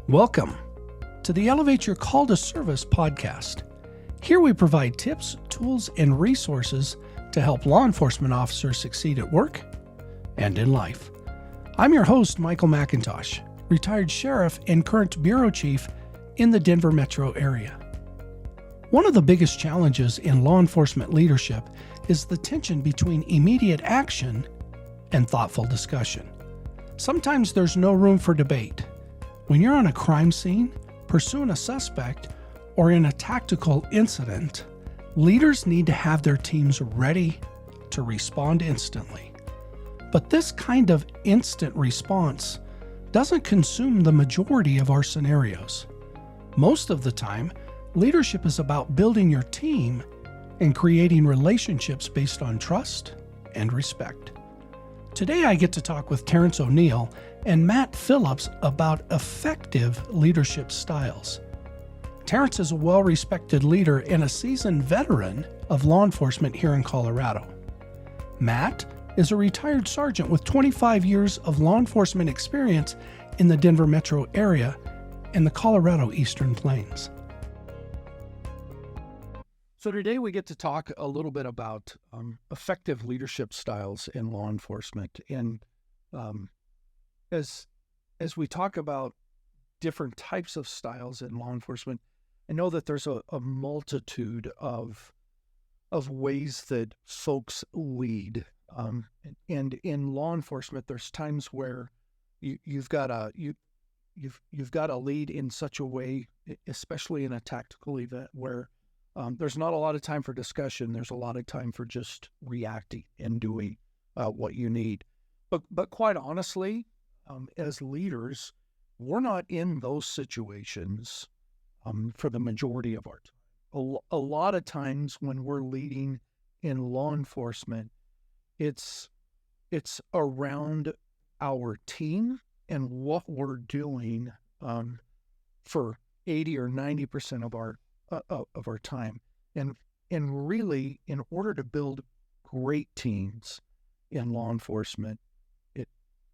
Welcome to the Elevate Your Call to Service podcast. Here we provide tips, tools, and resources to help law enforcement officers succeed at work and in life. I'm your host, Michael McIntosh, retired sheriff and current bureau chief in the Denver metro area. One of the biggest challenges in law enforcement leadership is the tension between immediate action and thoughtful discussion. Sometimes there's no room for debate. When you're on a crime scene, pursuing a suspect, or in a tactical incident, leaders need to have their teams ready to respond instantly. But this kind of instant response doesn't consume the majority of our scenarios. Most of the time, leadership is about building your team and creating relationships based on trust and respect. Today I get to talk with Terrence O'Neill and Matt Phillips about effective leadership styles. Terrence is a well-respected leader and a seasoned veteran of law enforcement here in Colorado. Matt is a retired sergeant with 25 years of law enforcement experience in the Denver metro area and the Colorado Eastern Plains. So today we get to talk a little bit about effective leadership styles in law enforcement. And as we talk about different types of styles in law enforcement, I know that there's a multitude of ways that folks lead. And in law enforcement, there's times where you've got to lead in such a way, especially in a tactical event, where there's not a lot of time for discussion. There's a lot of time for just reacting and doing what you need. But quite honestly, as leaders, we're not in those situations for the majority of our time. A lot of times when we're leading in law enforcement, it's around our team and what we're doing for 80 or 90% of our time. And really, in order to build great teams in law enforcement,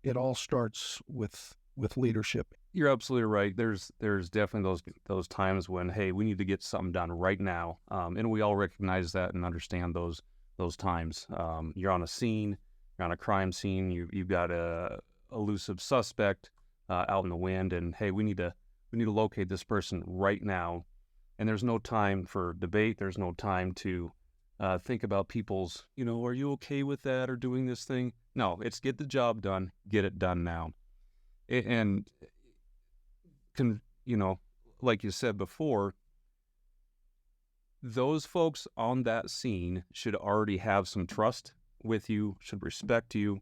it all starts with leadership. You're absolutely right. There's definitely those times when, hey, we need to get something done right now, and we all recognize that and understand those times. You're on a scene, you're on a crime scene. You've got a elusive suspect out in the wind, and hey, we need to locate this person right now. And there's no time for debate. There's no time to think about people's, are you okay with that or doing this thing? No, it's get the job done, get it done now. And like you said before, those folks on that scene should already have some trust with you, should respect you,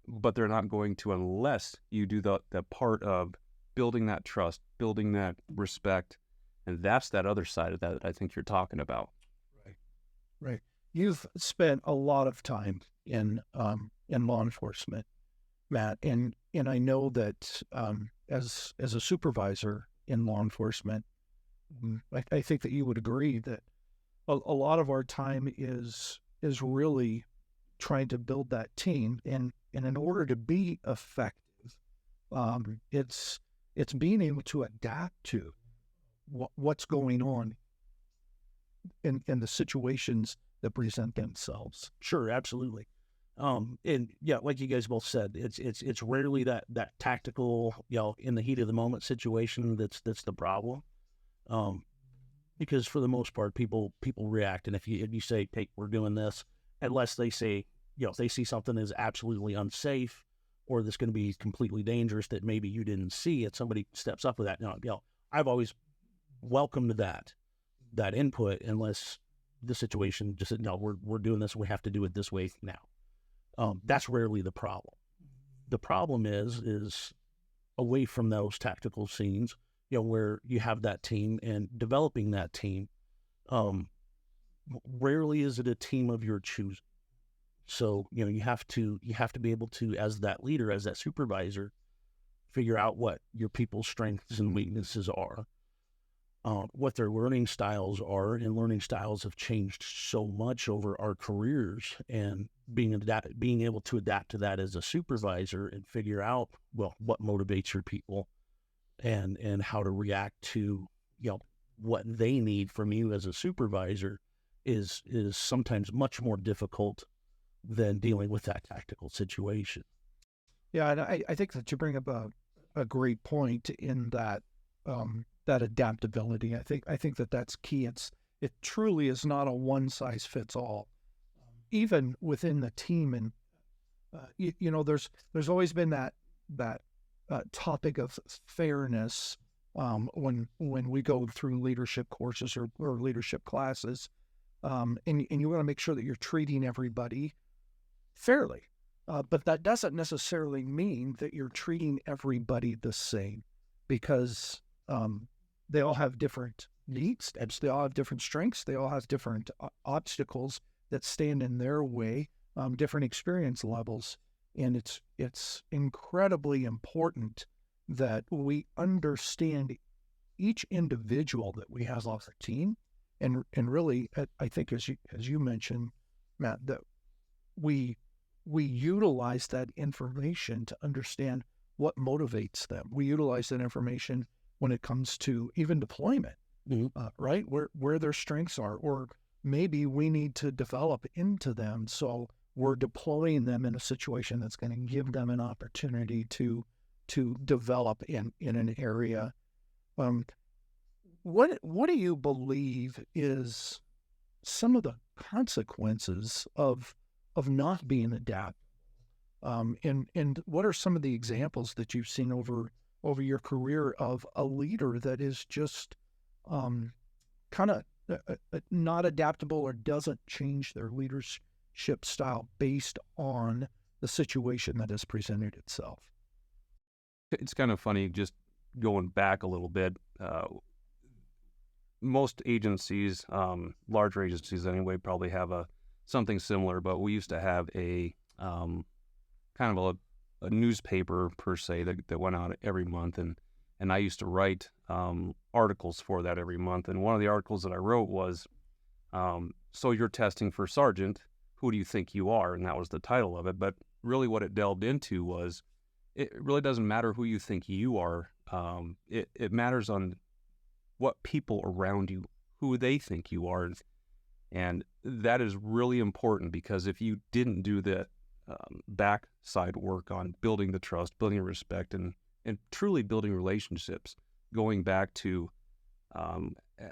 but they're not going to unless you do the part of building that trust, building that respect. And that's that other side of that I think you're talking about. Right. You've spent a lot of time in law enforcement, Matt, and I know that as a supervisor in law enforcement, I think that you would agree that a lot of our time is really trying to build that team, and in order to be effective, it's being able to adapt to what's going on in the situations that present themselves. Sure, absolutely. And yeah, like you guys both said, it's rarely that tactical, in the heat of the moment situation that's the problem. Because for the most part, people react, and if you say, "Hey, we're doing this," unless they say, if they see something is absolutely unsafe or that's going to be completely dangerous that maybe you didn't see, and somebody steps up with that. I've always welcomed that input, unless the situation just said, "No, we're doing this. We have to do it this way now." That's rarely the problem. The problem is away from those tactical scenes, where you have that team and developing that team. Rarely is it a team of your choosing. So, you have to be able to, as that leader, as that supervisor, figure out what your people's strengths and weaknesses are, what their learning styles are, and learning styles have changed so much over our careers, and being able to adapt to that as a supervisor and figure out, what motivates your people, and how to react to, what they need from you as a supervisor is sometimes much more difficult than dealing with that tactical situation. Yeah, and I think that you bring up a great point in that that adaptability. I think that that's key. It truly is not a one size fits all, even within the team. And there's always been that topic of fairness when we go through leadership courses or leadership classes, and you want to make sure that you're treating everybody fairly. But that doesn't necessarily mean that you're treating everybody the same, because they all have different needs, they all have different strengths, they all have different obstacles that stand in their way, different experience levels. And it's incredibly important that we understand each individual that we have on the team, and really, I think as you mentioned, Matt, that we utilize that information to understand what motivates them. We utilize that information when it comes to even deployment, right? Where their strengths are, or maybe we need to develop into them. So we're deploying them in a situation that's going to give them an opportunity to develop in an area. What do you believe is some of the consequences of not being adaptable? And what are some of the examples that you've seen over your career of a leader that is just kind of not adaptable, or doesn't change their leadership style based on the situation that has presented itself? It's kind of funny, just going back a little bit. Most agencies, larger agencies anyway, probably have something similar, but we used to have a kind of a newspaper per se that went out every month, and I used to write articles for that every month. And one of the articles that I wrote was, so you're testing for sergeant, who do you think you are? And that was the title of it. But really what it delved into was, it really doesn't matter who you think you are. It matters on what people around you, who they think you are. And that is really important, because if you didn't do the backside work on building the trust, building respect, and truly building relationships, going back to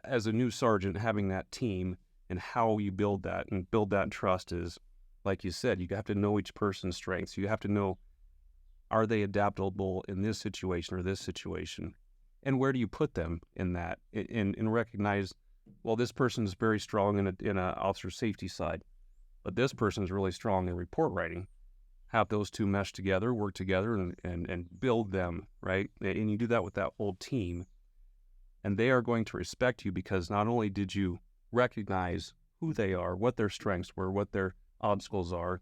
as a new sergeant, having that team and how you build that trust is, like you said, you have to know each person's strengths. You have to know, are they adaptable in this situation or this situation? And where do you put them in that? And recognize, well, this person is very strong in a officer safety side, but this person is really strong in report writing. Have those two mesh together, work together, and build them, right? And you do that with that whole team. And they are going to respect you, because not only did you recognize who they are, what their strengths were, what their obstacles are,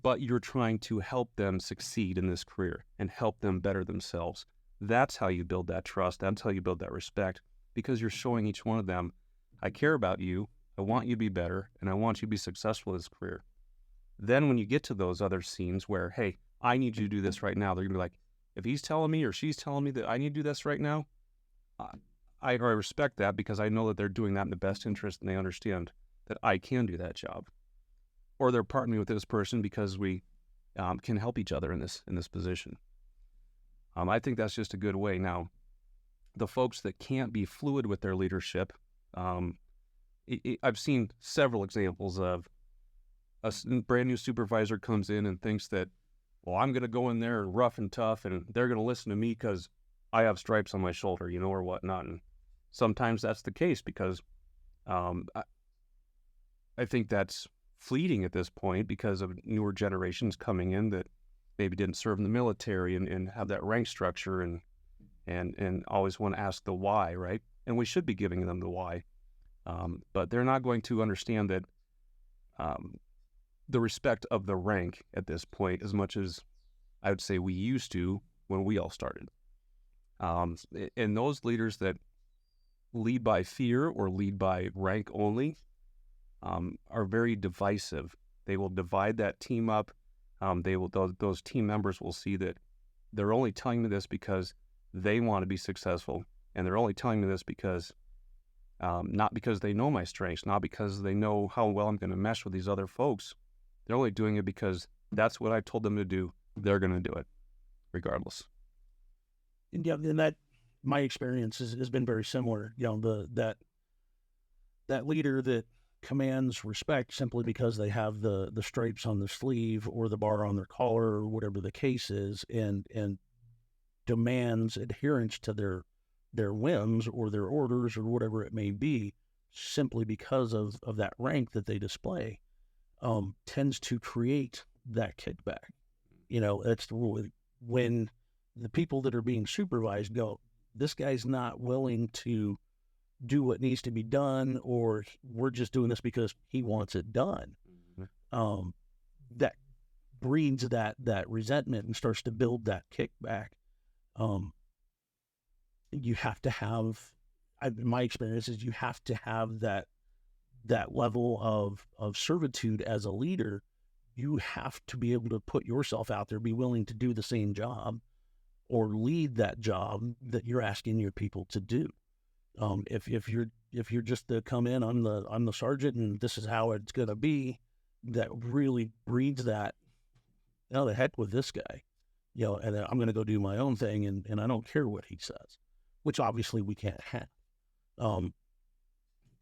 but you're trying to help them succeed in this career and help them better themselves. That's how you build that trust. That's how you build that respect, because you're showing each one of them, I care about you, I want you to be better, and I want you to be successful in this career. Then when you get to those other scenes where, hey, I need you to do this right now, they're going to be like, if he's telling me or she's telling me that I need to do this right now, I respect that, because I know that they're doing that in the best interest, and they understand that I can do that job. Or they're partnering with this person because we can help each other in this position. I think that's just a good way. Now, the folks that can't be fluid with their leadership, I've seen several examples of a brand new supervisor comes in and thinks that, well, I'm going to go in there rough and tough, and they're going to listen to me because I have stripes on my shoulder, or whatnot. And sometimes that's the case, because I think that's fleeting at this point, because of newer generations coming in that maybe didn't serve in the military and have that rank structure and always want to ask the why, right? And we should be giving them the why. But they're not going to understand that the respect of the rank at this point as much as I would say we used to when we all started. And those leaders that lead by fear or lead by rank only are very divisive. They will divide that team up. Those team members will see that they're only telling me this because they want to be successful, and they're only telling me this because not because they know my strengths, not because they know how well I'm going to mesh with these other folks. They're only doing it because that's what I told them to do. They're going to do it regardless. And yeah, and that my experience has been very similar. That leader that commands respect simply because they have the stripes on their sleeve or the bar on their collar or whatever the case is, and demands adherence to their whims or their orders or whatever it may be, simply because of that rank that they display, tends to create that kickback. It's when the people that are being supervised go, this guy's not willing to do what needs to be done, or we're just doing this because he wants it done. That breeds that resentment and starts to build that kickback. You have to have, my experience is, you have to have that level of servitude as a leader. You have to be able to put yourself out there, be willing to do the same job or lead that job that you're asking your people to do. If you're just to come in, I'm the sergeant and this is how it's going to be, that really breeds that, the heck with this guy, and I'm going to go do my own thing, and I don't care what he says, which obviously we can't have.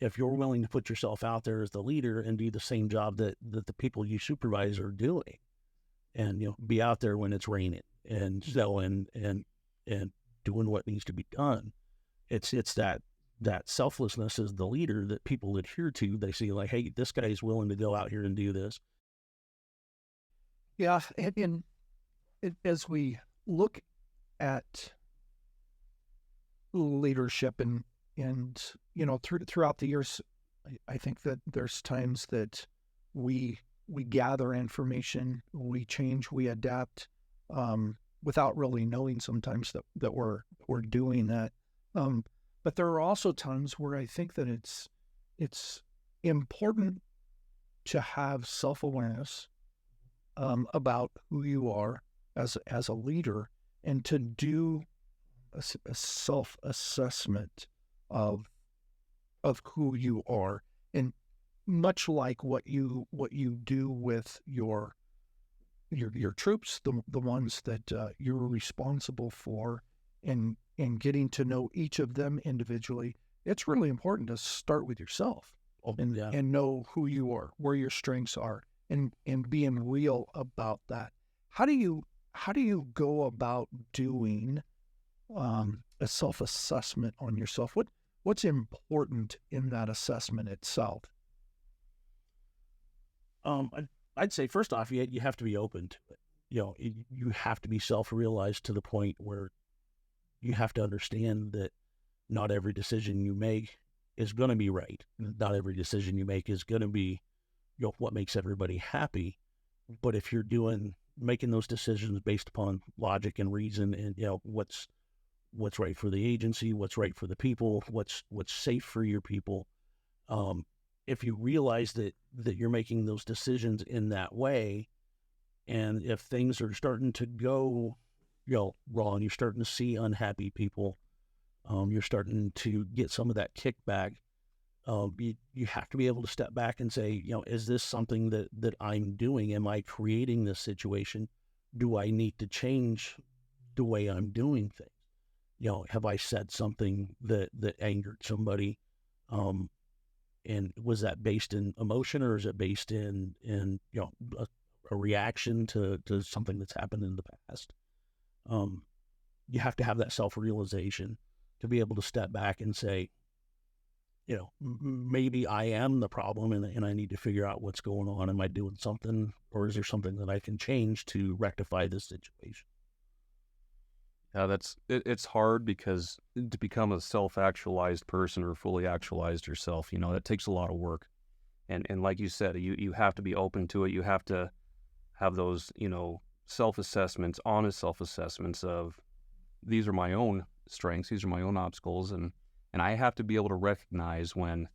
If you're willing to put yourself out there as the leader and do the same job that the people you supervise are doing, and be out there when it's raining and snowing and doing what needs to be done, it's that selflessness as the leader that people adhere to. They see like, hey, this guy is willing to go out here and do this. Yeah, and as we look at leadership and throughout the years, I think that there's times that we gather information, we change, we adapt, without really knowing sometimes that we're doing that. But there are also times where I think that it's important to have self-awareness about who you are as a leader, and to do a self-assessment of who you are, and much like what you do with your troops, the ones that you're responsible for, and getting to know each of them individually. It's really important to start with yourself and know who you are, where your strengths are, and being real about that. How do you go about doing a self-assessment on yourself? What's important in that assessment itself? I'd say first off, you have to be open to it. You have to be self-realized to the point where you have to understand that not every decision you make is going to be right. Not every decision you make is going to be what makes everybody happy. But if you're making those decisions based upon logic and reason, and what's right for the agency, what's right for the people, what's safe for your people, if you realize that you're making those decisions in that way, and if things are starting to go wrong, you're starting to see unhappy people, you're starting to get some of that kickback, you have to be able to step back and say, is this something that I'm doing? Am I creating this situation? Do I need to change the way I'm doing things? Have I said something that angered somebody? And was that based in emotion, or is it based in a reaction to something that's happened in the past? You have to have that self-realization to be able to step back and say, maybe I am the problem, and I need to figure out what's going on. Am I doing something, or is there something that I can change to rectify this situation? Yeah, it's hard, because to become a self-actualized person or fully actualized yourself, that takes a lot of work. And like you said, you have to be open to it. You have to have those, self-assessments, honest self-assessments of, these are my own strengths, these are my own obstacles, and I have to be able to recognize when,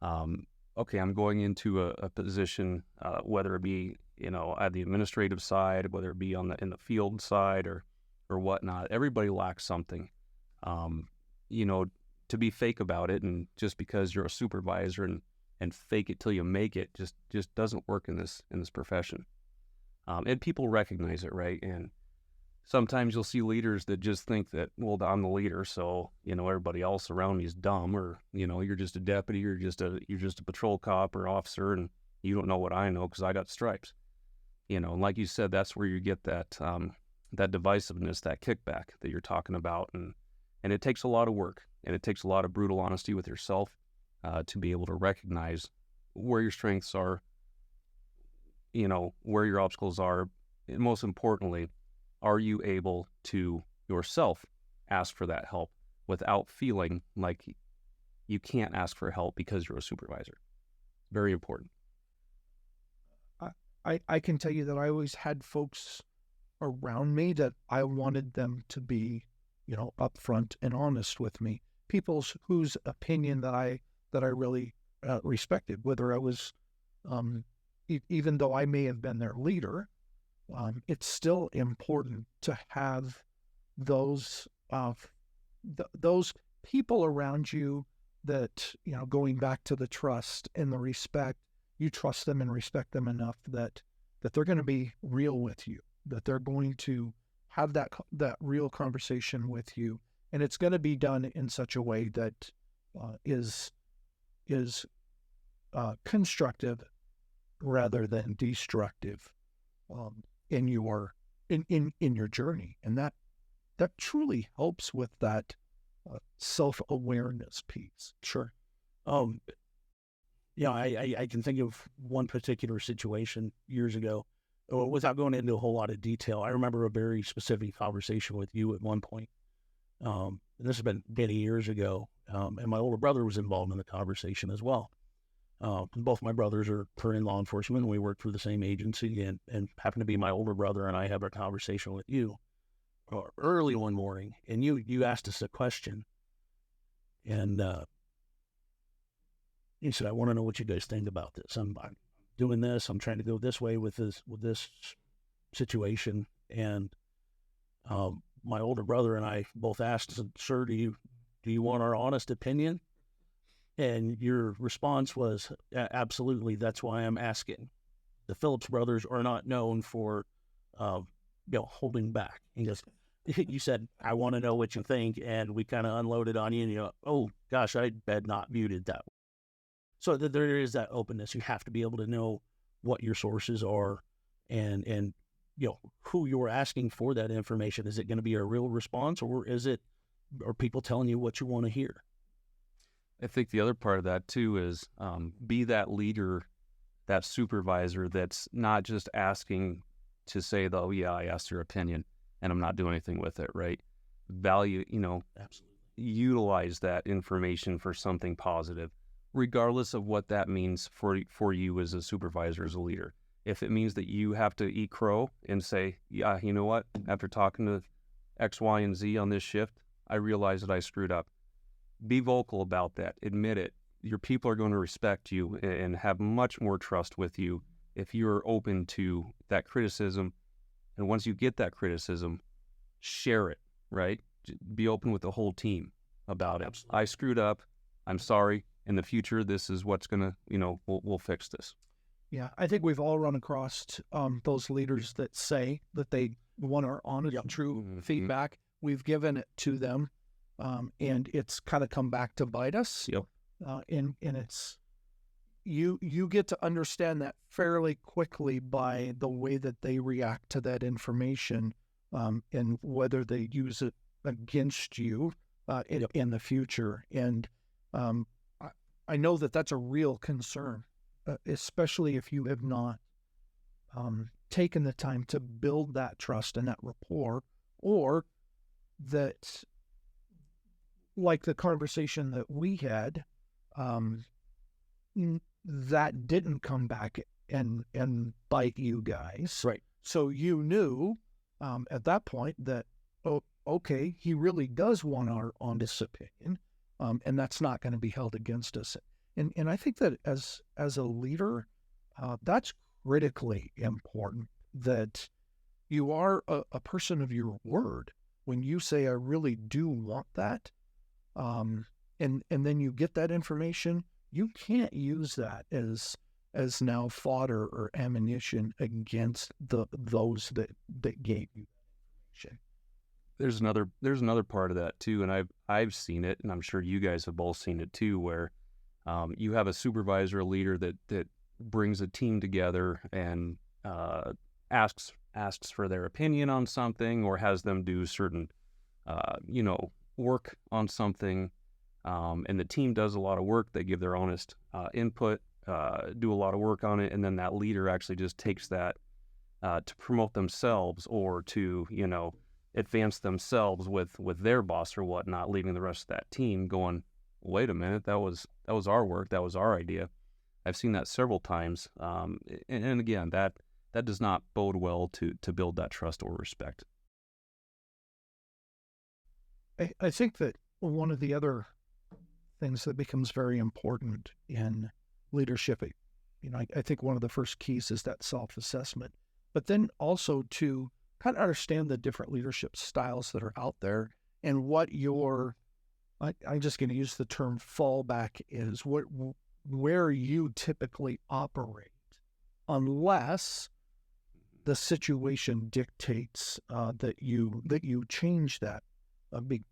okay, I'm going into a position, whether it be, at the administrative side, whether it be in the field side, or or whatnot. Everybody lacks something. You know, to be fake about it, and just because you're a supervisor and fake it till you make it just doesn't work in this profession. And people recognize it, right? And sometimes you'll see leaders that just think that, well, I'm the leader, so, you know, everybody else around me is dumb, or, you know, you're just a deputy, you're just a patrol cop or officer, and you don't know what I know because I got stripes. You know, and like you said, that's where you get that that divisiveness, that kickback that you're talking about, and it takes a lot of work, and it takes a lot of brutal honesty with yourself to be able to recognize where your strengths are, you know, where your obstacles are, and most importantly, are you able to yourself ask for that help without feeling like you can't ask for help because you're a supervisor? Very important. I can tell you that I always had folks around me that I wanted them to be, you know, upfront and honest with me. People whose opinion that I really respected, whether I was, even though I may have been their leader, it's still important to have those those people around you that, you know, going back to the trust and the respect, you trust them and respect them enough that they're going to be real with you, that they're going to have that real conversation with you, and it's going to be done in such a way that is constructive rather than destructive in your journey, and that truly helps with that self-awareness piece. Sure. Yeah, I can think of one particular situation years ago, without going into a whole lot of detail. I remember a very specific conversation with you at one point. And this has been many years ago, and my older brother was involved in the conversation as well. Both my brothers are in law enforcement, and we work for the same agency, and happened to be my older brother and I have a conversation with you early one morning, and you asked us a question, and you said, I want to know what you guys think about this. I'm doing this. I'm trying to go this way with this situation. And my older brother and I both asked, sir, do you want our honest opinion? And your response was, absolutely. That's why I'm asking. The Phillips brothers are not known for, holding back. He goes, you said, I want to know what you think. And we kind of unloaded on you, and you go, oh gosh, I had not muted that. So there is that openness. You have to be able to know what your sources are, and you know who you're asking for that information. Is it going to be a real response, or are people telling you what you want to hear? I think the other part of that too is be that leader, that supervisor that's not just asking to say, oh yeah, I asked your opinion and I'm not doing anything with it, right? Value, Absolutely. Utilize that information for something positive, regardless of what that means for you as a supervisor, as a leader. If it means that you have to eat crow and say, yeah, you know what, after talking to X, Y, and Z on this shift, I realized that I screwed up. Be vocal about that. Admit it. Your people are going to respect you and have much more trust with you if you're open to that criticism. And once you get that criticism, share it, right? Be open with the whole team about it. Absolutely. I screwed up. I'm sorry. In the future, this is what's going to, we'll fix this. Yeah, I think we've all run across those leaders that say that they want our honest, true feedback. We've given it to them, and it's kind of come back to bite us. Yep. And it's you get to understand that fairly quickly by the way that they react to that information, and whether they use it against you in the future. And I know that that's a real concern, especially if you have not taken the time to build that trust and that rapport, or that, like the conversation that we had, that didn't come back and bite you guys. Right. So you knew at that point that, oh, okay, he really does want our honest opinion. And that's not going to be held against us. And I think that as a leader, that's critically important, that you are a person of your word, when you say, I really do want that, and then you get that information, you can't use that as now fodder or ammunition against those that gave you that information. There's another part of that too, and I've seen it, and I'm sure you guys have both seen it too, where you have a supervisor, a leader that brings a team together and asks for their opinion on something, or has them do certain work on something, and the team does a lot of work. They give their honest input, do a lot of work on it, and then that leader actually just takes that to promote themselves, or to advance themselves with their boss or whatnot, leaving the rest of that team going, wait a minute, that was our work, that was our idea. I've seen that several times, and again, that does not bode well to build that trust or respect. I think that one of the other things that becomes very important in leadership, I think one of the first keys is that self-assessment, but then also to kind of understand the different leadership styles that are out there, and what I'm just going to use the term fallback is, where you typically operate, unless the situation dictates that you change that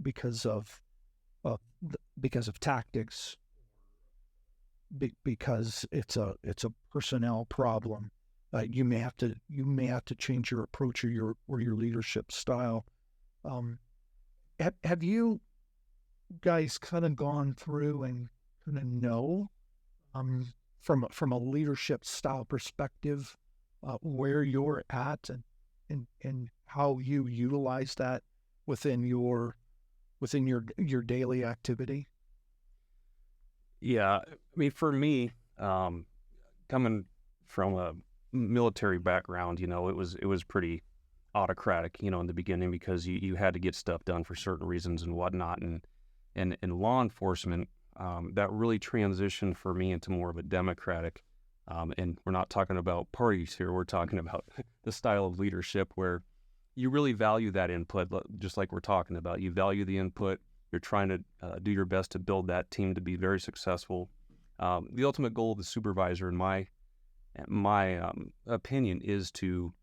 because of tactics, because it's a personnel problem. You may have to change your approach or your leadership style. Have you guys kind of gone through and kind of know from a leadership style perspective where you're at and how you utilize that within your daily activity? Yeah, I mean, for me, coming from a military background, it was pretty autocratic, in the beginning, because you had to get stuff done for certain reasons and whatnot, and in law enforcement, that really transitioned for me into more of a democratic, and we're not talking about parties here, we're talking about the style of leadership where you really value that input, just like we're talking about. You value the input. You're trying to do your best to build that team to be very successful. The ultimate goal of the supervisor, in my opinion, is to,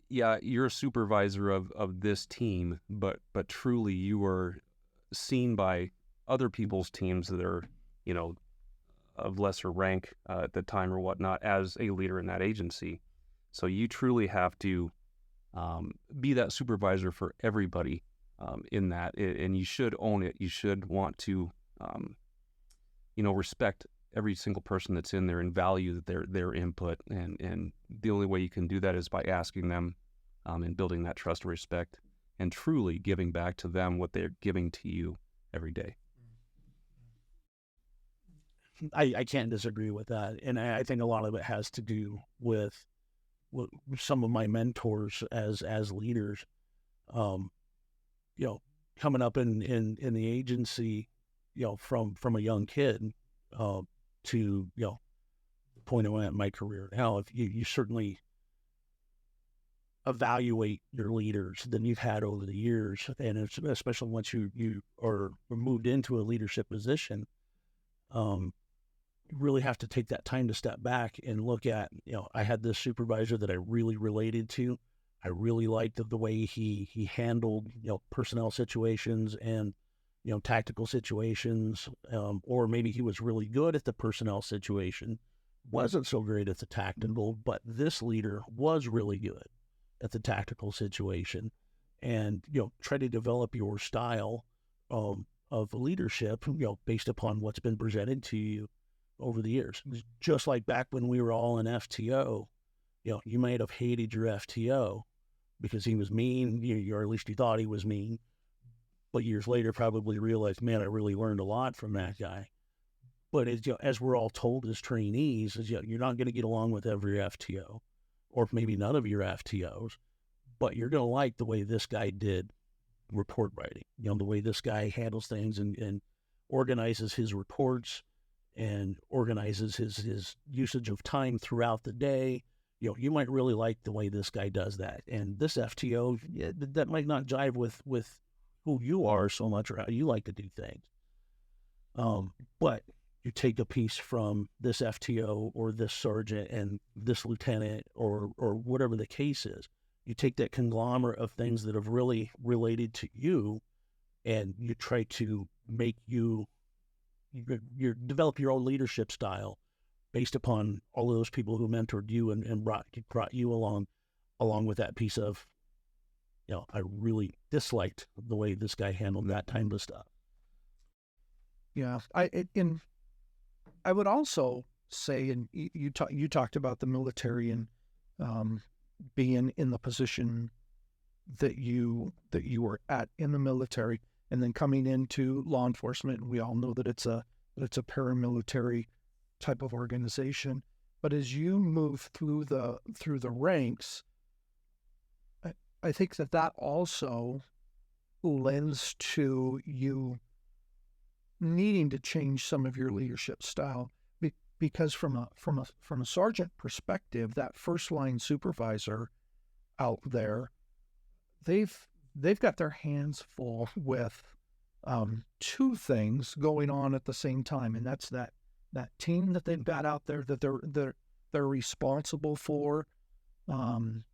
you're a supervisor of this team, but truly you are seen by other people's teams that are, of lesser rank at the time or whatnot, as a leader in that agency. So you truly have to be that supervisor for everybody in that, and you should own it. You should want to, respect every single person that's in there and value their input. And the only way you can do that is by asking them and building that trust and respect, and truly giving back to them what they're giving to you every day. I can't disagree with that. And I think a lot of it has to do with some of my mentors as leaders, coming up in the agency, from a young kid to, the point I'm at in my career now. If you certainly evaluate your leaders that you've had over the years, and especially once you are moved into a leadership position, you really have to take that time to step back and look at, I had this supervisor that I really related to. I really liked the way he handled, personnel situations and, tactical situations, or maybe he was really good at the personnel situation, wasn't so great at the tactical, but this leader was really good at the tactical situation. And, try to develop your style of leadership, based upon what's been presented to you over the years. Just like back when we were all in FTO, you might have hated your FTO because he was mean, or at least you thought he was mean, but years later probably realized, man, I really learned a lot from that guy. But as we're all told as trainees, you're not going to get along with every FTO, or maybe none of your FTOs, but you're going to like the way this guy did report writing, the way this guy handles things and organizes his reports and organizes his usage of time throughout the day, You might really like the way this guy does that, and this FTO, that might not jive with who you are so much or how you like to do things. But you take a piece from this FTO or this sergeant and this lieutenant or whatever the case is. You take that conglomerate of things that have really related to you, and you try to make you develop your own leadership style based upon all of those people who mentored you and brought you along with that piece of, I really disliked the way this guy handled that type of stuff. Yeah, I would also say, and you talked about the military and being in the position that you were at in the military, and then coming into law enforcement. And we all know that it's a paramilitary type of organization. But as you move through the ranks, I think that also lends to you needing to change some of your leadership style, because from a sergeant perspective, that first line supervisor out there, they've got their hands full with two things going on at the same time, and that's that team that they've got out there that they're responsible for, and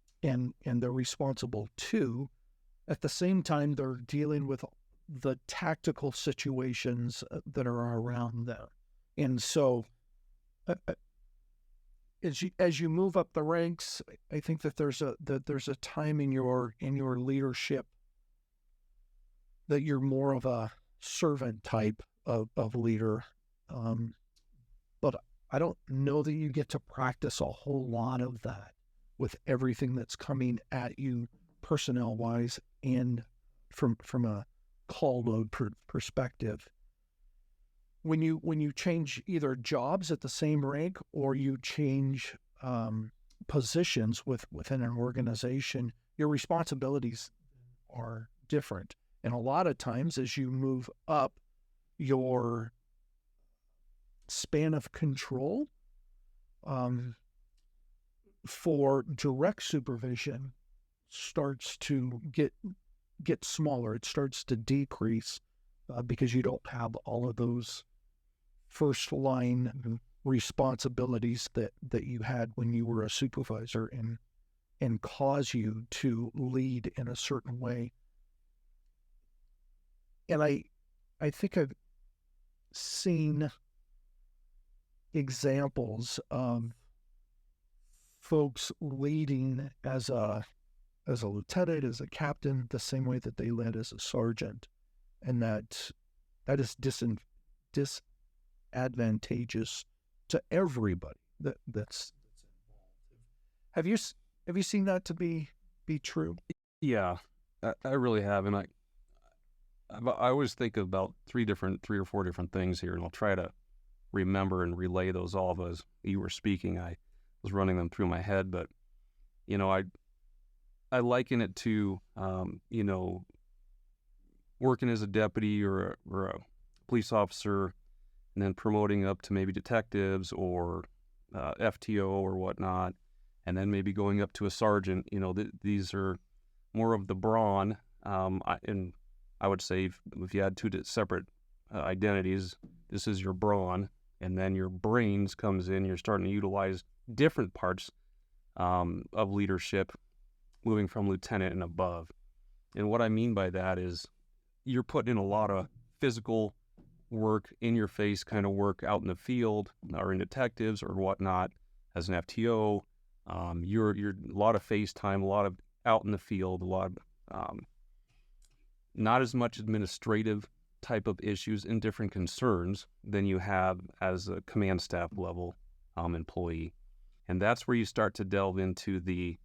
they're responsible to. At the same time, they're dealing with the tactical situations that are around them. And so as you move up the ranks, I think that there's a time in your leadership that you're more of a servant type of leader. But I don't know that you get to practice a whole lot of that with everything that's coming at you personnel wise and from a call load perspective. When you change either jobs at the same rank or you change positions within an organization, your responsibilities are different. And a lot of times as you move up, your span of control for direct supervision starts to get smaller. It starts to decrease because you don't have all of those first line responsibilities that you had when you were a supervisor, and cause you to lead in a certain way. And I think I've seen examples of folks leading as a lieutenant, as a captain, the same way that they led as a sergeant, and that is disadvantageous to everybody that's involved. Have you seen that to be true? Yeah, I really have, and I always think about three or four different things here, and I'll try to remember and relay those all as you were speaking. I was running them through my head, but I liken it to working as a deputy or a police officer, and then promoting up to maybe detectives or FTO or whatnot, and then maybe going up to a sergeant. These are more of the brawn, and I would say if you had two separate identities, this is your brawn, and then your brains comes in. You're starting to utilize different parts of leadership, moving from lieutenant and above. And what I mean by that is you're putting in a lot of physical work, in your face kind of work out in the field or in detectives or whatnot as an FTO. You're a lot of face time, a lot of out in the field, a lot of not as much administrative type of issues and different concerns than you have as a command staff level employee. And that's where you start to delve into the,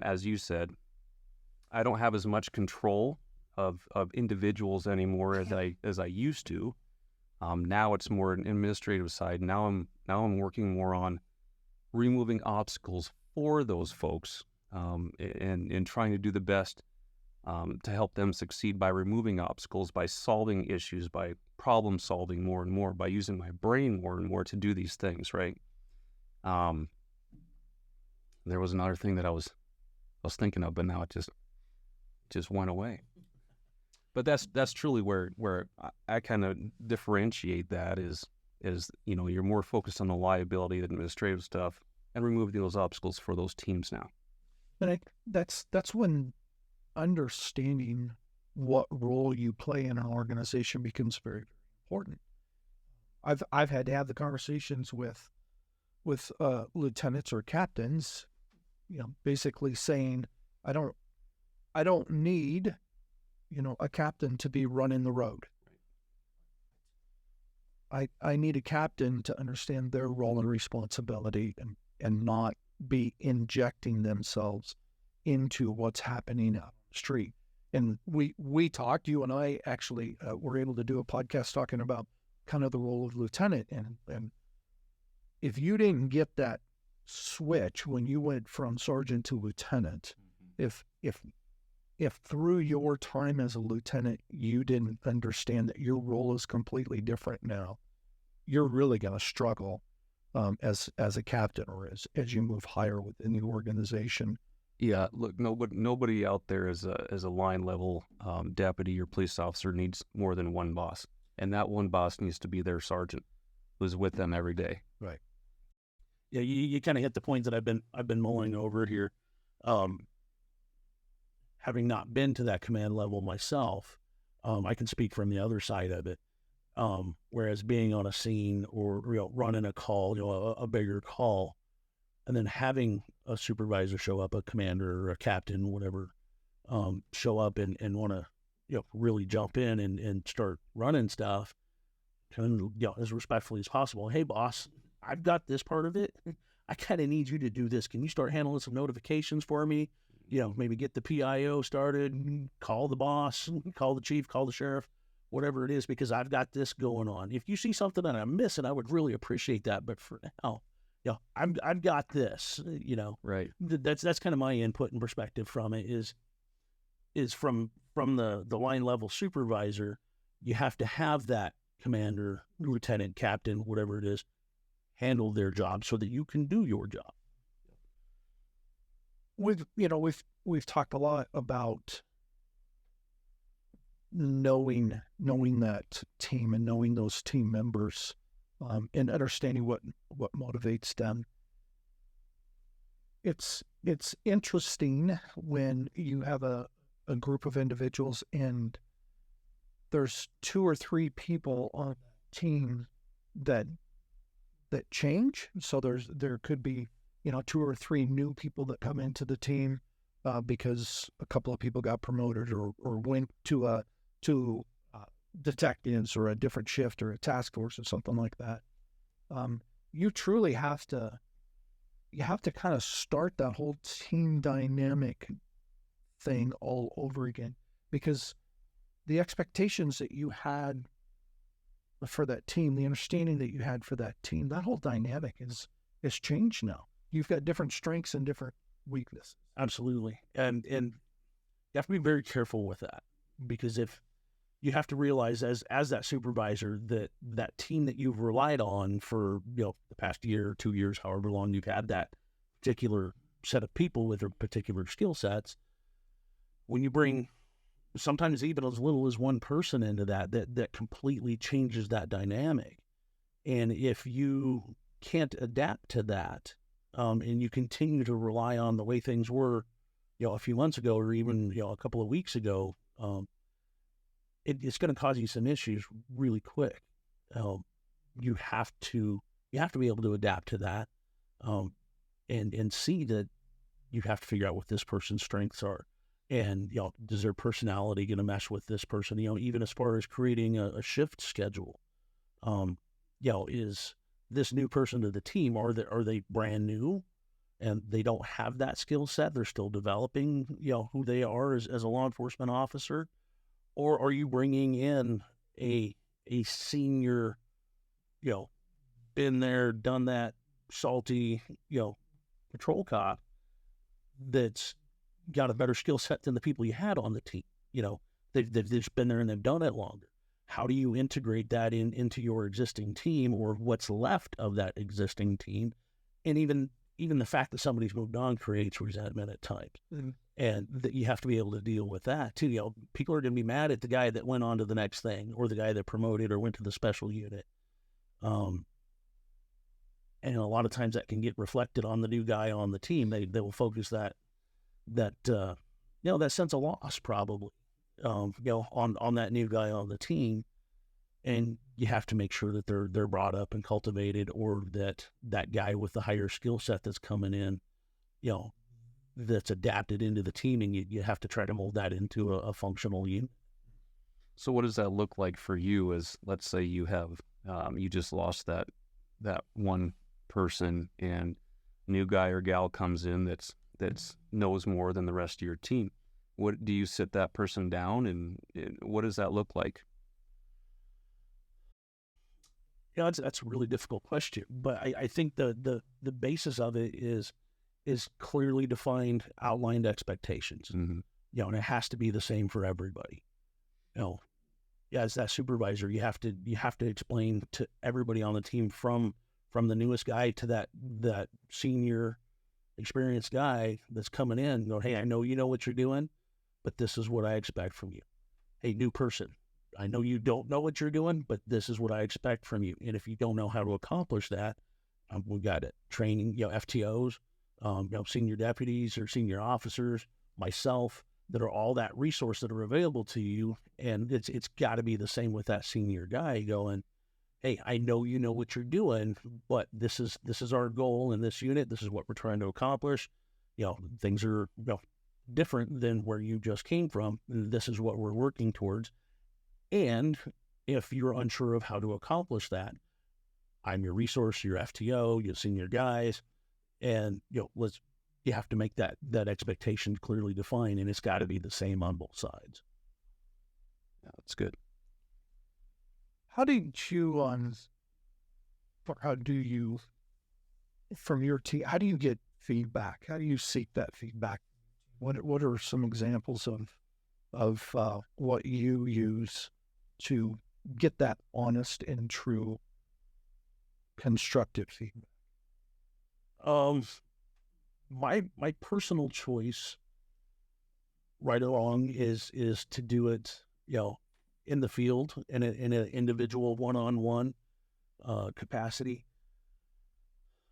as you said, I don't have as much control of individuals anymore as I used to. Now it's more an administrative side. Now I'm working more on removing obstacles for those folks, and trying to do the best to help them succeed by removing obstacles, by solving issues, by problem solving more and more, by using my brain more and more to do these things, right? there was another thing that I was thinking of, but now it just went away. But that's truly where I kind of differentiate that is you're more focused on the liability, the administrative stuff, and removing those obstacles for those teams now. And that's when understanding what role you play in an organization becomes very, very important. I've had to have the conversations with lieutenants or captains, basically saying, I don't need, a captain to be running the road. I need a captain to understand their role and responsibility and not be injecting themselves into what's happening out on the street. And we talked, you and I actually were able to do a podcast talking about kind of the role of lieutenant. And if you didn't get that switch when you went from sergeant to lieutenant, if through your time as a lieutenant, you didn't understand that your role is completely different now, you're really going to struggle as a captain or as you move higher within the organization. Yeah, look, nobody out there as a line level deputy or police officer needs more than one boss, and that one boss needs to be their sergeant, who's with them every day. Right. Yeah, you kind of hit the point that I've been mulling over here. Having not been to that command level myself, I can speak from the other side of it. Whereas being on a scene or running a call, a bigger call, and then having a supervisor show up, a commander or a captain, whatever, show up and want to really jump in and start running stuff, and as respectfully as possible. Hey, boss, I've got this part of it. I kind of need you to do this. Can you start handling some notifications for me? Maybe get the PIO started, call the boss, call the chief, call the sheriff, whatever it is, because I've got this going on. If you see something that I'm missing, I would really appreciate that. But for now, I've got this, Right. That's kind of my input and perspective from it is from the line level supervisor. You have to have that commander, lieutenant, captain, whatever it is, handle their job so that you can do your job. We've talked a lot about knowing that team and knowing those team members, and understanding what motivates them. It's interesting when you have a group of individuals and there's 2 or 3 people on the team that change. So there could be 2 or 3 new people that come into the team because a couple of people got promoted or went to detectives or a different shift or a task force or something like that. You truly have to kind of start that whole team dynamic thing all over again, because the expectations that you had for that team, the understanding that you had for that team, that whole dynamic is changed now. You've got different strengths and different weaknesses. Absolutely. And you have to be very careful with that, because if you have to realize as that supervisor that team that you've relied on for the past year or 2 years, however long you've had that particular set of people with their particular skill sets, when you bring sometimes even as little as one person into that completely changes that dynamic. And if you can't adapt to that, and you continue to rely on the way things were, a few months ago or even a couple of weeks ago, it's going to cause you some issues really quick. You have to be able to adapt to that, and see that you have to figure out what this person's strengths are, and does their personality going to mesh with this person? Even as far as creating a shift schedule, is this new person to the team, are they brand new and they don't have that skill set? They're still developing, who they are as a law enforcement officer. Or are you bringing in a senior, been there, done that, salty, patrol cop that's got a better skill set than the people you had on the team? They've just been there and they've done it longer. How do you integrate that into your existing team or what's left of that existing team? And even even the fact that somebody's moved on creates resentment at times. Mhm. And that you have to be able to deal with that too. People are going to be mad at the guy that went on to the next thing, or the guy that promoted or went to the special unit. And a lot of times that can get reflected on the new guy on the team. They will focus that sense of loss probably, on that new guy on the team. And you have to make sure that they're brought up and cultivated, or that guy with the higher skill set that's coming in, that's adapted into the team, and you have to try to mold that into a functional unit. So what does that look like for you? As let's say you have you just lost that one person, and new guy or gal comes in that's knows more than the rest of your team. What do you sit that person down, and what does that look like? That's a really difficult question, but I think the basis of it is clearly defined, outlined expectations. Mm-hmm. And it has to be the same for everybody. As that supervisor, you have to explain to everybody on the team, from the newest guy to that senior experienced guy that's coming in, hey, I know you know what you're doing, but this is what I expect from you. Hey, new person, I know you don't know what you're doing, but this is what I expect from you. And if you don't know how to accomplish that, we've got it. Training, FTOs, senior deputies or senior officers, myself, that are all that resource that are available to you. And it's got to be the same with that senior guy going, hey, I know you know what you're doing, but this is our goal in this unit. This is what we're trying to accomplish. Things are different than where you just came from. And this is what we're working towards. And if you're unsure of how to accomplish that, I'm your resource, your FTO, your senior guys, and you have to make that expectation clearly defined, and it's got to be the same on both sides. Yeah, that's good. How did you from your team, how do you get feedback? How do you seek that feedback? What are some examples of what you use to get that honest and true constructive feedback? My personal choice right along is to do it, in the field, in an individual one-on-one capacity.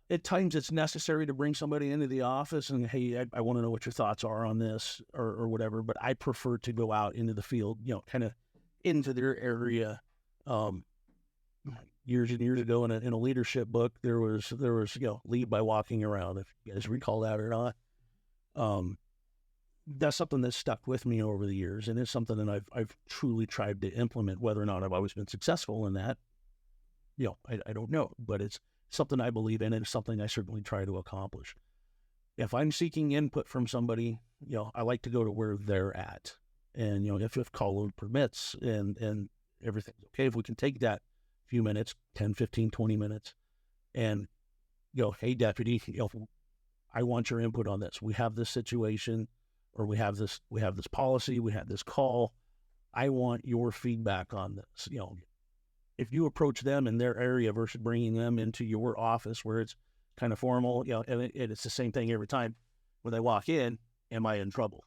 At times it's necessary to bring somebody into the office and, hey, I want to know what your thoughts are on this or whatever, but I prefer to go out into the field, kind of into their area. Years and years ago in a leadership book, there was lead by walking around, if you guys recall that or not. That's something that's stuck with me over the years, and it's something that I've truly tried to implement. Whether or not I've always been successful in that, I don't know, but it's something I believe in, and it's something I certainly try to accomplish. If I'm seeking input from somebody, I like to go to where they're at, and if call load permits and everything's okay, if we can take that few minutes, 10, 15, 20 minutes, and hey, deputy, I want your input on this. We have this situation, or we have this policy, we have this call. I want your feedback on this. If you approach them in their area versus bringing them into your office where it's kind of formal, and it's the same thing every time when they walk in, am I in trouble?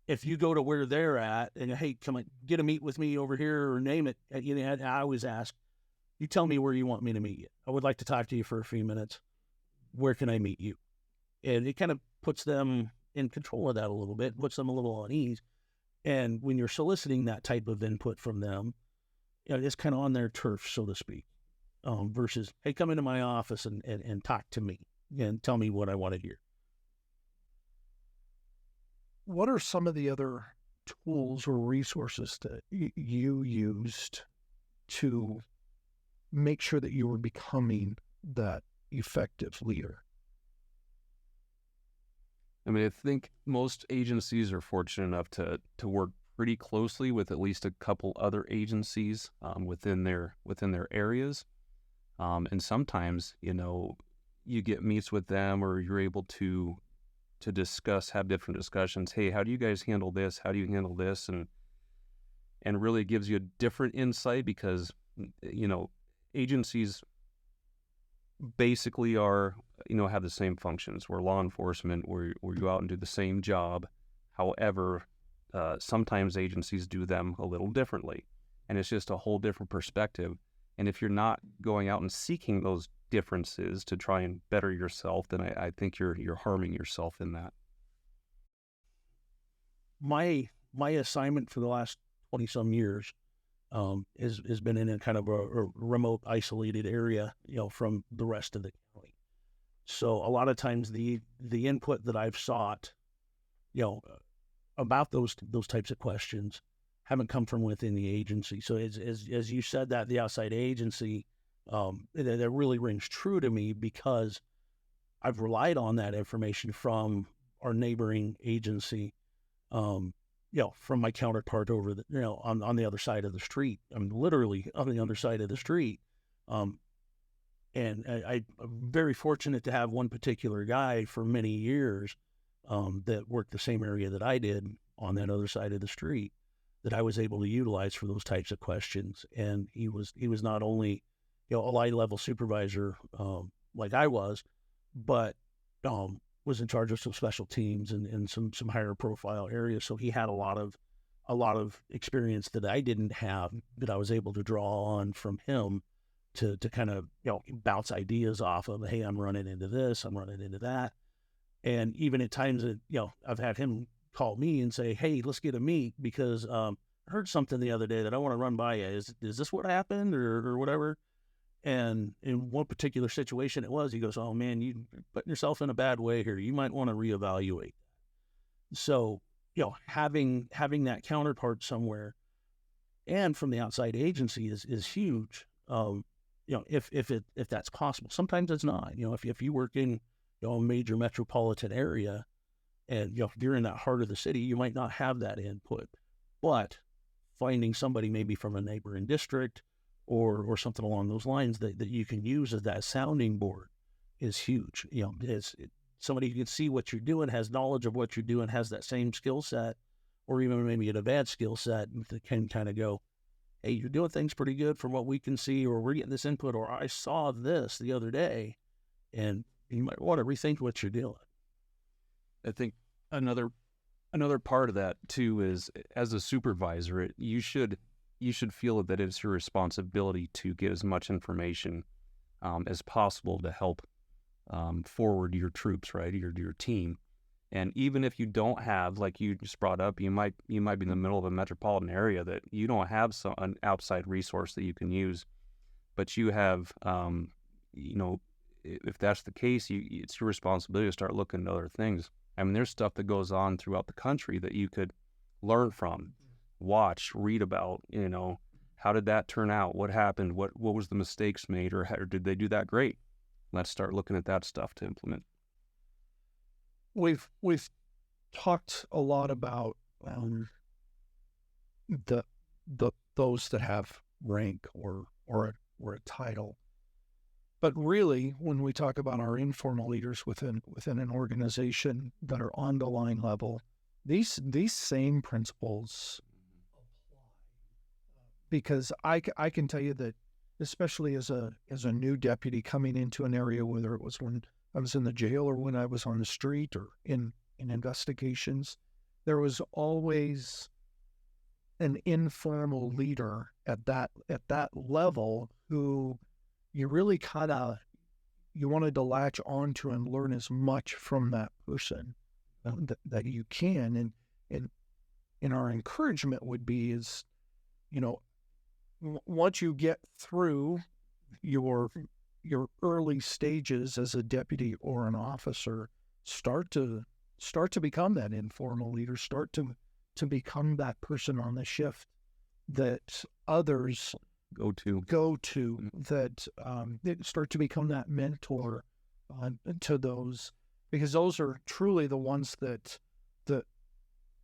If you go to where they're at and, hey, come on, get a meet with me over here, or name it, I always ask, you tell me where you want me to meet you. I would like to talk to you for a few minutes. Where can I meet you? And it kind of puts them in control of that a little bit, puts them a little on ease. And when you're soliciting that type of input from them, it's kind of on their turf, so to speak, versus, hey, come into my office and talk to me and tell me what I want to hear. What are some of the other tools or resources that you used to make sure that you were becoming that effective leader? I mean, I think most agencies are fortunate enough to work pretty closely with at least a couple other agencies within their areas, and sometimes you get meets with them, or you're able to have different discussions. Hey, how do you guys handle this? How do you handle this? And really it gives you a different insight, because agencies basically are have the same functions. We're law enforcement. We go out and do the same job. However, sometimes agencies do them a little differently, and it's just a whole different perspective. And if you're not going out and seeking those differences to try and better yourself, then I think you're harming yourself in that. My assignment for the last 20 some years has been in a kind of a remote, isolated area, from the rest of the county. So a lot of times the input that I've sought, about those types of questions haven't come from within the agency. So as you said, that the outside agency, that really rings true to me, because I've relied on that information from our neighboring agency, from my counterpart over the, on the other side of the street. I'm literally on the other side of the street. And I'm very fortunate to have one particular guy for many years that worked the same area that I did on that other side of the street, that I was able to utilize for those types of questions. And he was not only, a line level supervisor like I was, but was in charge of some special teams and some higher profile areas. So he had a lot of experience that I didn't have, that I was able to draw on from him to kind of, bounce ideas off of. Hey, I'm running into this, I'm running into that. And even at times that, I've had him call me and say, hey, let's get a meet, because I heard something the other day that I want to run by you. Is this what happened or whatever? And in one particular situation he goes, oh man, you're putting yourself in a bad way here. You might want to reevaluate. So, having that counterpart somewhere and from the outside agency is huge. If that's possible. Sometimes it's not. If you work in a major metropolitan area, and if you're in that heart of the city, you might not have that input. But finding somebody maybe from a neighboring district or something along those lines that you can use as that sounding board is huge. Somebody who can see what you're doing, has knowledge of what you're doing, has that same skill set, or even maybe an advanced skill set, that can kind of go, hey, you're doing things pretty good from what we can see, or we're getting this input, or I saw this the other day, and you might want to rethink what you're doing. I think another part of that too is, as a supervisor, you should feel that it's your responsibility to get as much information as possible to help forward your troops, right, your team. And even if you don't have, like you just brought up, you might be in the middle of a metropolitan area that you don't have an outside resource that you can use, but you have, if that's the case, it's your responsibility to start looking at other things. I mean, there's stuff that goes on throughout the country that you could learn from, watch, read about. How did that turn out? What happened? What was the mistakes made, or did they do that great? Let's start looking at that stuff to implement. We've talked a lot about those that have rank or a title, but really, when we talk about our informal leaders within an organization that are on the line level, these same principles apply. Because I can tell you that, especially as a new deputy coming into an area, whether it was when I was in the jail or when I was on the street or in investigations, there was always an informal leader at that level who you really you wanted to latch onto and learn as much from that person that you can. And our encouragement would be is, once you get through your early stages as a deputy or an officer, start to become that informal leader, start to become that person on the shift that others go to, that start to become that mentor to those, because those are truly the ones that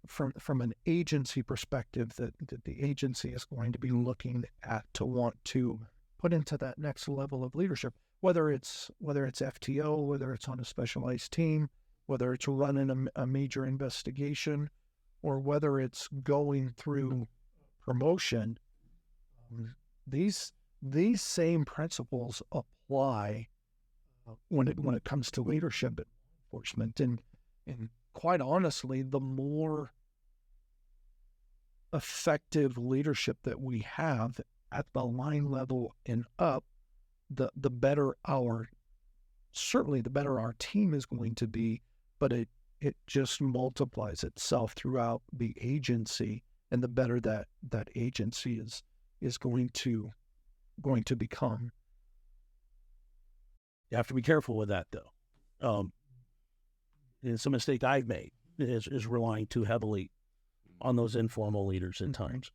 from an agency perspective that the agency is going to be looking at to want to put into that next level of leadership, whether it's FTO, whether it's on a specialized team, whether it's running a major investigation, or whether it's going through promotion. These same principles apply when it comes to leadership and enforcement. And quite honestly, the more effective leadership that we have at the line level and up, the better certainly the better our team is going to be, but it just multiplies itself throughout the agency, and the better that agency is going to become. You have to be careful with that, though. It's a mistake I've made is relying too heavily on those informal leaders at times.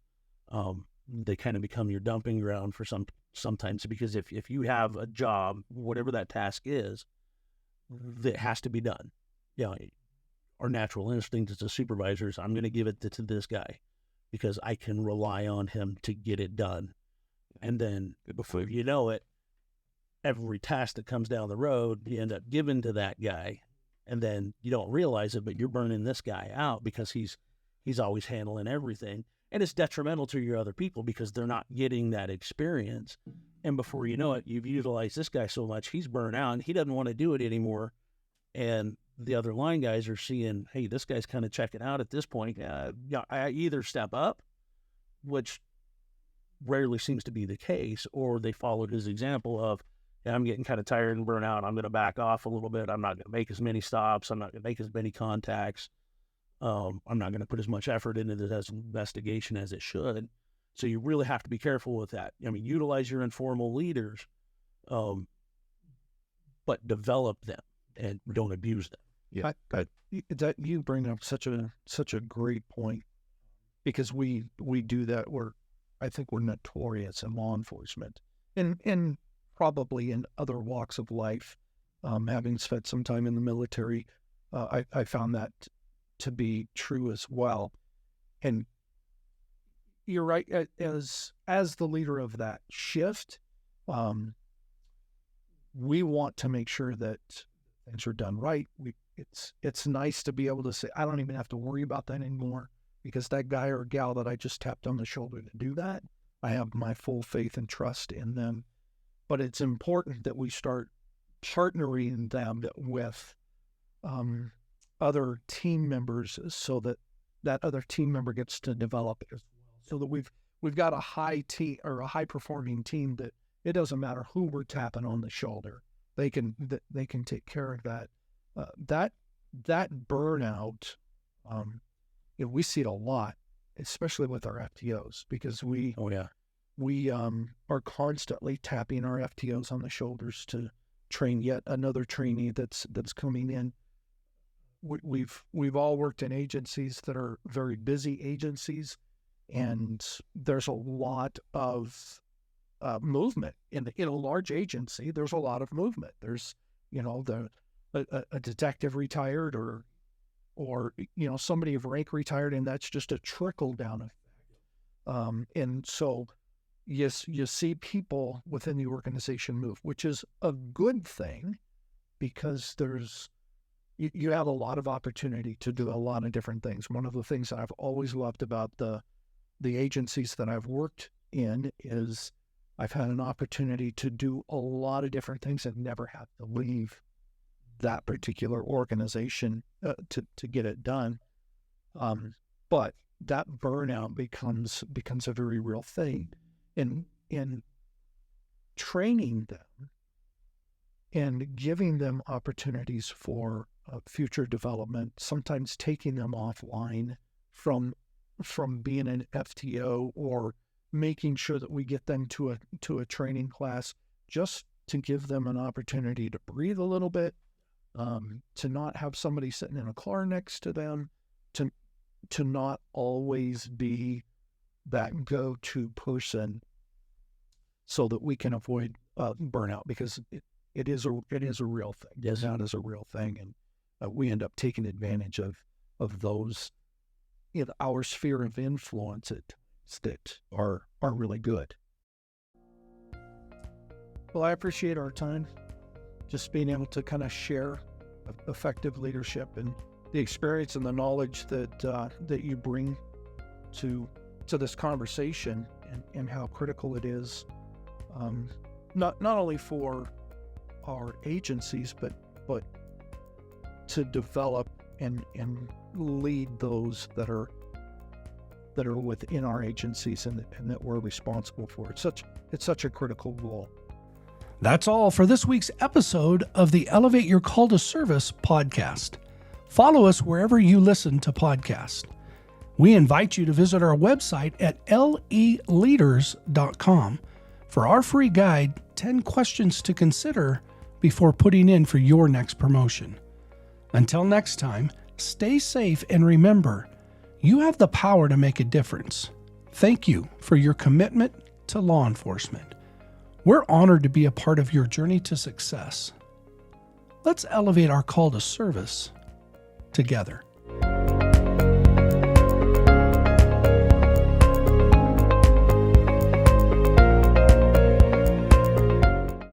They kind of become your dumping ground for sometimes, because if you have a job, whatever that task is, that has to be done. Our natural instinct as a supervisor is, I'm going to give it to this guy because I can rely on him to get it done. And then before you know it, every task that comes down the road, you end up giving to that guy, and then you don't realize it, but you're burning this guy out because he's always handling everything. And it's detrimental to your other people because they're not getting that experience. And before you know it, you've utilized this guy so much, he's burnt out and he doesn't want to do it anymore. And the other line guys are seeing, hey, this guy's kind of checking out at this point. I either step up, which rarely seems to be the case, or they followed his example of, I'm getting kind of tired and burnt out. I'm going to back off a little bit. I'm not going to make as many stops. I'm not going to make as many contacts. I'm not going to put as much effort into this investigation as it should. So you really have to be careful with that. Utilize your informal leaders, but develop them and don't abuse them. Yeah, that you bring up such a great point, because we do that. I think we're notorious in law enforcement and probably in other walks of life. Having spent some time in the military, I found that to be true as well. And you're right, as the leader of that shift, we want to make sure that things are done right. It's nice to be able to say, I don't even have to worry about that anymore, because that guy or gal that I just tapped on the shoulder to do that, I have my full faith and trust in them. But it's important that we start partnering them with other team members, so that other team member gets to develop as well. So that we've got a high performing team that it doesn't matter who we're tapping on the shoulder, they can take care of that. That burnout, we see it a lot, especially with our FTOs, because we are constantly tapping our FTOs on the shoulders to train yet another trainee that's coming in. We've all worked in agencies that are very busy agencies, and there's a lot of movement in a large agency. There's a lot of movement. There's a detective retired, or somebody of rank retired, and that's just a trickle down effect. And so you see people within the organization move, which is a good thing, because you have a lot of opportunity to do a lot of different things. One of the things that I've always loved about the agencies that I've worked in is I've had an opportunity to do a lot of different things and never have to leave that particular organization to get it done. But that burnout becomes a very real thing. In training them and giving them opportunities for future development, sometimes taking them offline from being an FTO, or making sure that we get them to a training class, just to give them an opportunity to breathe a little bit, to not have somebody sitting in a car next to them, to not always be that go-to person, so that we can avoid burnout, because it is a real thing. Burnout is a real thing, and we end up taking advantage of those in our sphere of influence that are really good. Well, I appreciate our time, just being able to kind of share effective leadership and the experience and the knowledge that you bring to this conversation, and how critical it is, not only for our agencies, but to develop and lead those that are within our agencies and that we're responsible for. It's such a critical role. That's all for this week's episode of the Elevate Your Call to Service podcast. Follow us wherever you listen to podcasts. We invite you to visit our website at leleaders.com for our free guide, 10 questions to consider before putting in for your next promotion. Until next time, stay safe and remember, you have the power to make a difference. Thank you for your commitment to law enforcement. We're honored to be a part of your journey to success. Let's elevate our call to service together.